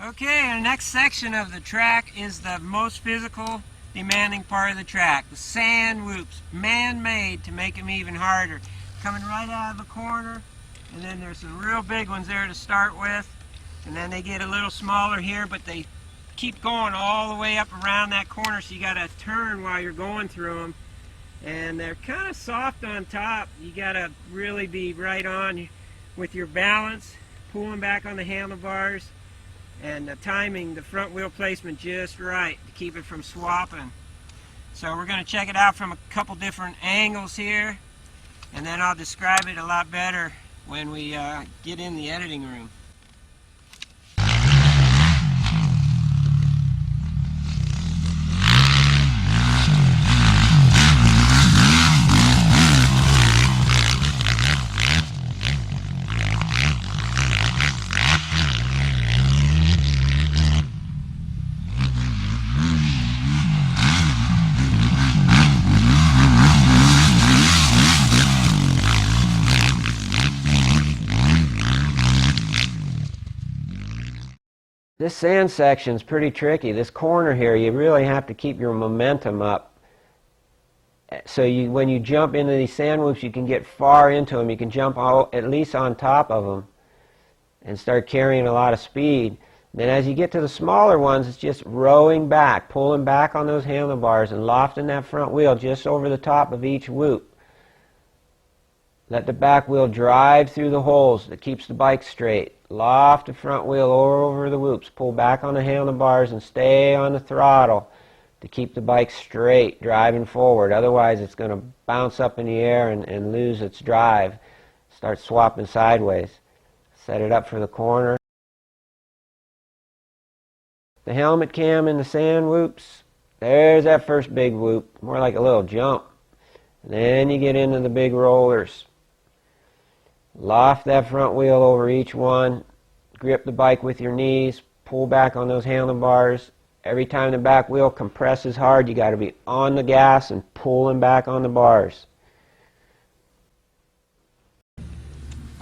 Okay, the next section of the track is the most physical, demanding part of the track. The sand whoops, man-made to make them even harder. Coming right out of the corner, and then there's some real big ones there to start with, and then they get a little smaller here, but they keep going all the way up around that corner, so you got to turn while you're going through them. And they're kind of soft on top. You got to really be right on with your balance, pulling back on the handlebars, and the timing, the front wheel placement just right to keep it from swapping. So we're going to check it out from a couple different angles here, and then I'll describe it a lot better when we get in the editing room. This sand section is pretty tricky. This corner here, you really have to keep your momentum up. So when you jump into these sand whoops, you can get far into them. You can jump at least on top of them and start carrying a lot of speed. Then as you get to the smaller ones, it's just rowing back, pulling back on those handlebars and lofting that front wheel just over the top of each whoop. Let the back wheel drive through the holes that keeps the bike straight. Loft the front wheel over the whoops. Pull back on the handlebars and stay on the throttle to keep the bike straight, driving forward. Otherwise, it's going to bounce up in the air and lose its drive. Start swapping sideways. Set it up for the corner. The helmet cam in the sand whoops. There's that first big whoop. More like a little jump. And then you get into the big rollers. Loft that front wheel over each one. Grip the bike with your knees. Pull back on those handlebars. Every time the back wheel compresses hard, you got to be on the gas and pulling back on the bars.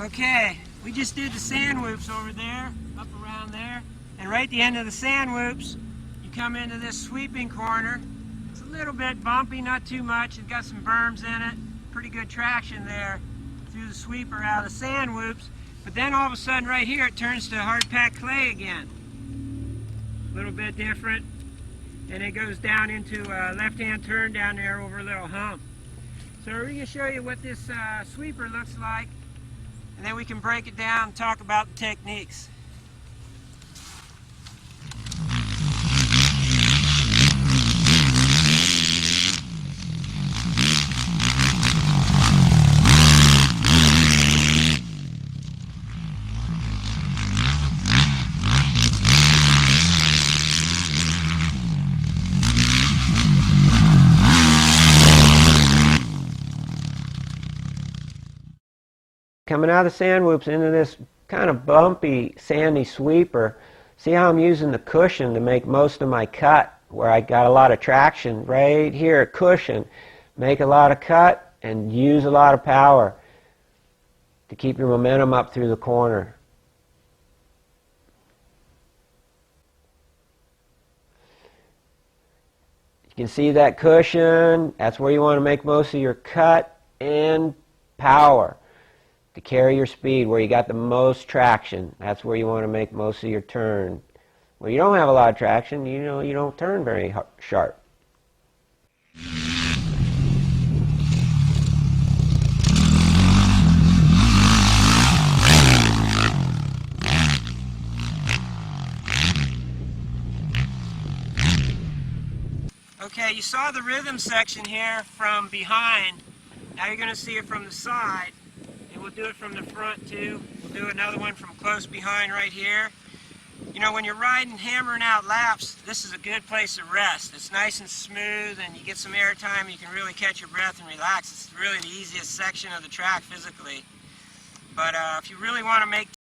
Okay, we just did the sand whoops over there, up around there. And right at the end of the sand whoops, you come into this sweeping corner. It's a little bit bumpy, not too much. It's got some berms in it. Pretty good traction there through the sweeper out of the sand whoops, but then all of a sudden right here it turns to hard packed clay again. A little bit different, and it goes down into a left-hand turn down there over a little hump. So we're going to show you what this sweeper looks like, and then we can break it down and talk about the techniques. Coming out of the sand whoops into this kind of bumpy, sandy sweeper, see how I'm using the cushion to make most of my cut, where I got a lot of traction right here at cushion. Make a lot of cut and use a lot of power to keep your momentum up through the corner. You can see that cushion. That's where you want to make most of your cut and power. To carry your speed, where you got the most traction, that's where you want to make most of your turn. Where you don't have a lot of traction, you don't turn very sharp. Okay, you saw the rhythm section here from behind. Now you're going to see it from the side. We'll do it from the front too. We'll do another one from close behind right here. You know, when you're riding, hammering out laps, this is a good place to rest. It's nice and smooth, and you get some air time. You can really catch your breath and relax. It's really the easiest section of the track physically. But if you really want to make